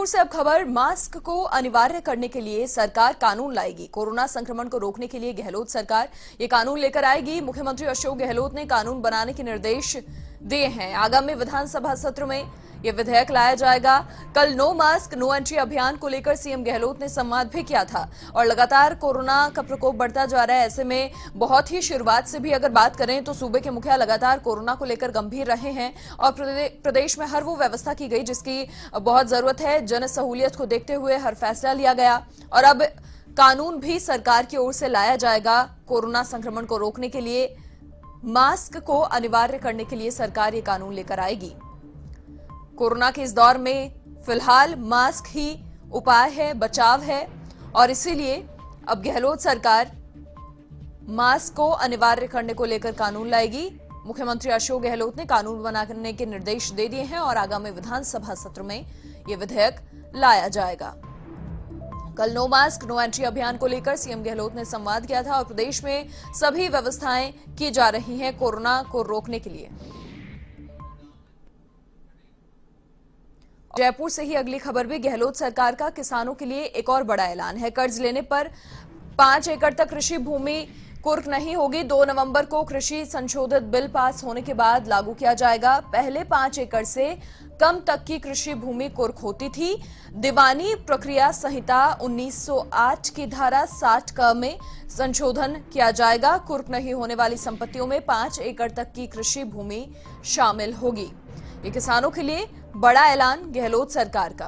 जयपुर से अब खबर, मास्क को अनिवार्य करने के लिए सरकार कानून लाएगी। कोरोना संक्रमण को रोकने के लिए गहलोत सरकार ये कानून लेकर आएगी। मुख्यमंत्री अशोक गहलोत ने कानून बनाने के निर्देश दिए हैं। आगामी विधानसभा सत्र में यह विधेयक लाया जाएगा। कल नो मास्क नो एंट्री अभियान को लेकर सीएम गहलोत ने संवाद भी किया था और लगातार कोरोना का प्रकोप बढ़ता जा रहा है। ऐसे में बहुत ही शुरुआत से भी अगर बात करें तो सूबे के मुखिया लगातार कोरोना को लेकर गंभीर रहे हैं और प्रदेश में हर वो व्यवस्था की गई जिसकी बहुत जरूरत है। जन सहूलियत को देखते हुए हर फैसला लिया गया और अब कानून भी सरकार की ओर से लाया जाएगा। कोरोना संक्रमण को रोकने के लिए मास्क को अनिवार्य करने के लिए सरकार ये कानून लेकर आएगी। कोरोना के इस दौर में फिलहाल मास्क ही उपाय है, बचाव है और इसीलिए अब गहलोत सरकार मास्क को अनिवार्य करने को लेकर कानून लाएगी। मुख्यमंत्री अशोक गहलोत ने कानून बनाने के निर्देश दे दिए हैं और आगामी विधानसभा सत्र में यह विधेयक लाया जाएगा। कल नो मास्क नो एंट्री अभियान को लेकर सीएम गहलोत ने संवाद किया था और प्रदेश में सभी व्यवस्थाएं की जा रही हैं कोरोना को रोकने के लिए। जयपुर से ही अगली खबर भी, गहलोत सरकार का किसानों के लिए एक और बड़ा ऐलान है। कर्ज लेने पर 5 एकड़ तक कृषि भूमि कुर्क नहीं होगी। 2 नवंबर को कृषि संशोधित बिल पास होने के बाद लागू किया जाएगा। पहले 5 एकड़ से कम तक की कृषि भूमि कुर्क होती थी। दीवानी प्रक्रिया संहिता 1908 की धारा 60 क में संशोधन किया जाएगा। कुर्क नहीं होने वाली संपत्तियों में 5 एकड़ तक की कृषि भूमि शामिल होगी। ये किसानों के लिए बड़ा ऐलान गहलोत सरकार का।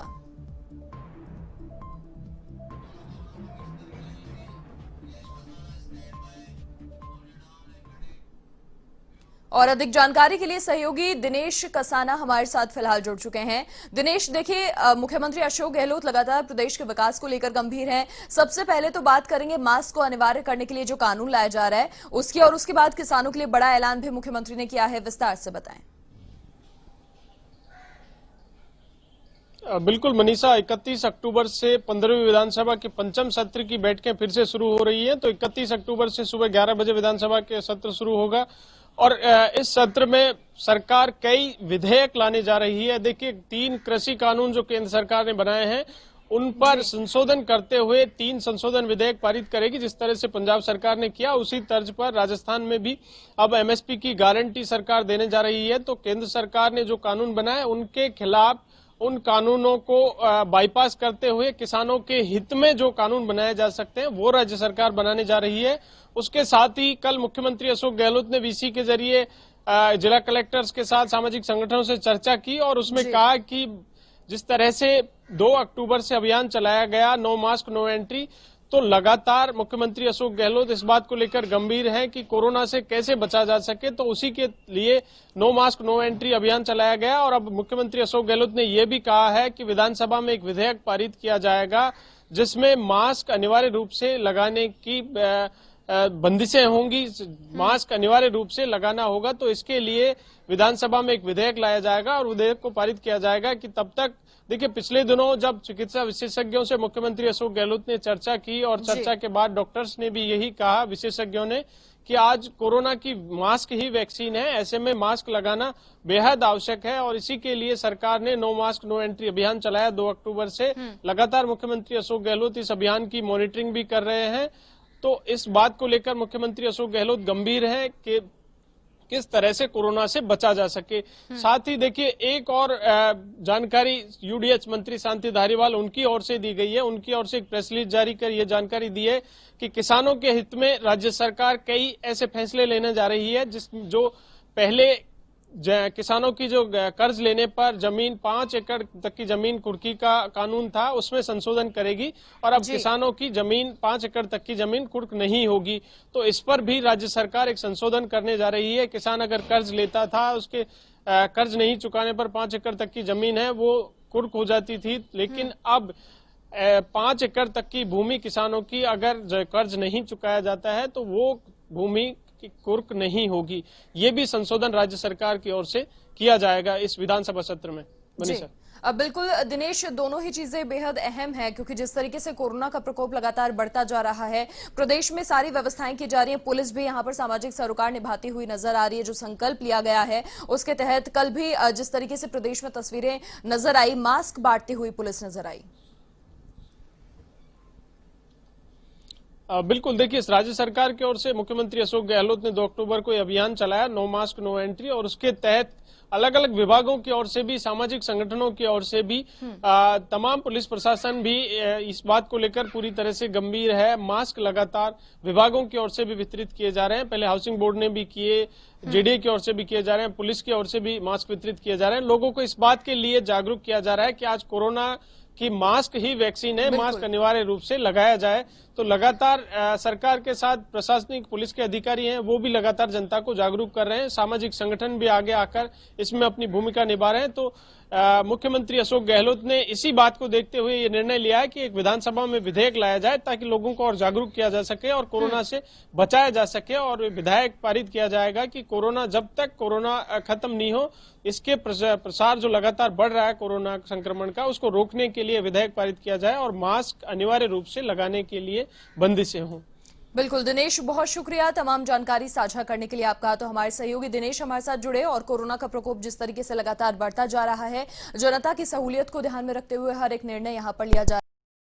और अधिक जानकारी के लिए सहयोगी दिनेश कसाना हमारे साथ फिलहाल जुड़ चुके हैं। दिनेश, देखिए, मुख्यमंत्री अशोक गहलोत लगातार प्रदेश के विकास को लेकर गंभीर हैं। सबसे पहले तो बात करेंगे मास्क को अनिवार्य करने के लिए जो कानून लाया जा रहा है उसकी, और उसके बाद किसानों के लिए बड़ा ऐलान भी मुख्यमंत्री ने किया है। विस्तार से बताएं। बिल्कुल मनीषा, 31 अक्टूबर से 15वीं विधानसभा के पंचम सत्र की बैठकें फिर से शुरू हो रही हैं। तो 31 अक्टूबर से सुबह 11 बजे विधानसभा के सत्र शुरू होगा और इस सत्र में सरकार कई विधेयक लाने जा रही है। देखिए, 3 कृषि कानून जो केंद्र सरकार ने बनाए हैं उन पर संशोधन करते हुए 3 संशोधन विधेयक पारित करेगी। जिस तरह से पंजाब सरकार ने किया उसी तर्ज पर राजस्थान में भी अब एमएसपी की गारंटी सरकार देने जा रही है। तो केंद्र सरकार ने जो कानून बनाए उनके खिलाफ उन कानूनों को बाईपास करते हुए किसानों के हित में जो कानून बनाए जा सकते हैं वो राज्य सरकार बनाने जा रही है। उसके साथ ही कल मुख्यमंत्री अशोक गहलोत ने वीसी के जरिए जिला कलेक्टर्स के साथ सामाजिक संगठनों से चर्चा की और उसमें कहा कि जिस तरह से 2 अक्टूबर से अभियान चलाया गया नो मास्क नो एंट्री, तो लगातार मुख्यमंत्री अशोक गहलोत इस बात को लेकर गंभीर हैं कि कोरोना से कैसे बचा जा सके। तो उसी के लिए नो मास्क नो एंट्री अभियान चलाया गया और अब मुख्यमंत्री अशोक गहलोत ने यह भी कहा है कि विधानसभा में एक विधेयक पारित किया जाएगा जिसमें मास्क अनिवार्य रूप से लगाने की बंदिशें होंगी। मास्क अनिवार्य रूप से लगाना होगा। तो इसके लिए विधानसभा में एक विधेयक लाया जाएगा और विधेयक को पारित किया जाएगा कि तब तक, देखिए, पिछले दिनों जब चिकित्सा विशेषज्ञों से मुख्यमंत्री अशोक गहलोत ने चर्चा की और चर्चा के बाद डॉक्टर्स ने भी यही कहा, विशेषज्ञों ने, कि आज कोरोना की मास्क ही वैक्सीन है। ऐसे में मास्क लगाना बेहद आवश्यक है और इसी के लिए सरकार ने नो मास्क नो एंट्री अभियान चलाया 2 अक्टूबर से। लगातार मुख्यमंत्री अशोक गहलोत इस अभियान की मॉनिटरिंग भी कर रहे हैं। तो इस बात को लेकर मुख्यमंत्री अशोक गहलोत गंभीर है कि किस तरह से कोरोना से बचा जा सके। साथ ही देखिए, एक और जानकारी यूडीएच मंत्री शांति धारीवाल उनकी ओर से दी गई है। उनकी ओर से एक प्रेस रिलीज जारी कर यह जानकारी दी है कि किसानों के हित में राज्य सरकार कई ऐसे फैसले लेने जा रही है जो पहले किसानों की जो कर्ज लेने पर जमीन 5 एकड़ तक की जमीन कुर्की का कानून था उसमें संशोधन करेगी और अब किसानों की जमीन 5 एकड़ तक की जमीन कुर्क नहीं होगी। तो इस पर भी राज्य सरकार एक संशोधन करने जा रही है। किसान अगर कर्ज लेता था, उसके कर्ज नहीं चुकाने पर 5 एकड़ तक की जमीन है वो कुर्क हो जाती थी, लेकिन अब 5 एकड़ तक की भूमि किसानों की अगर कर्ज नहीं चुकाया जाता है तो वो भूमि की कुर्क नहीं होगी। ये भी संशोधन राज्य सरकार की ओर से किया जाएगा इस विधानसभा सत्र में। मनीषा, बिल्कुल दिनेश, दोनों ही चीजें बेहद अहम है क्योंकि जिस तरीके से कोरोना का प्रकोप लगातार बढ़ता जा रहा है, प्रदेश में सारी व्यवस्थाएं की जा रही है, पुलिस भी यहां पर सामाजिक सरोकार निभाती हुई नजर आ रही है। जो संकल्प लिया गया है उसके तहत कल भी जिस तरीके से प्रदेश में तस्वीरें नजर आई, मास्क बांटती हुई पुलिस नजर आई। बिल्कुल, देखिए राज्य सरकार की ओर से मुख्यमंत्री अशोक गहलोत ने 2 अक्टूबर को ये अभियान चलाया, नो मास्क नो एंट्री, और उसके तहत अलग अलग विभागों की ओर से भी, सामाजिक संगठनों की ओर से भी तमाम पुलिस प्रशासन भी इस बात को लेकर पूरी तरह से गंभीर है। मास्क लगातार विभागों की ओर से भी वितरित किए जा रहे हैं। पहले हाउसिंग बोर्ड ने भी किए, जेडीए की ओर से भी किए जा रहे हैं, पुलिस की ओर से भी मास्क वितरित किए जा रहे हैं। लोगों को इस बात के लिए जागरूक किया जा रहा है कि आज कोरोना कि मास्क ही वैक्सीन है, मास्क अनिवार्य रूप से लगाया जाए। तो लगातार सरकार के साथ प्रशासनिक पुलिस के अधिकारी हैं, वो भी लगातार जनता को जागरूक कर रहे हैं। सामाजिक संगठन भी आगे आकर इसमें अपनी भूमिका निभा रहे हैं। तो मुख्यमंत्री अशोक गहलोत ने इसी बात को देखते हुए ये निर्णय लिया है कि एक विधानसभा में विधेयक लाया जाए ताकि लोगों को और जागरूक किया जा सके और कोरोना से बचाया जा सके। और विधेयक पारित किया जाएगा कि कोरोना, जब तक कोरोना खत्म नहीं हो, इसके प्रसार जो लगातार बढ़ रहा है कोरोना संक्रमण का, उसको रोकने के लिए विधेयक पारित किया जाए और मास्क अनिवार्य रूप से लगाने के लिए बंदिशें हों। बिल्कुल दिनेश, बहुत शुक्रिया तमाम जानकारी साझा करने के लिए आपका। तो हमारे सहयोगी दिनेश हमारे साथ जुड़े और कोरोना का प्रकोप जिस तरीके से लगातार बढ़ता जा रहा है, जनता की सहूलियत को ध्यान में रखते हुए हर एक निर्णय यहां पर लिया जा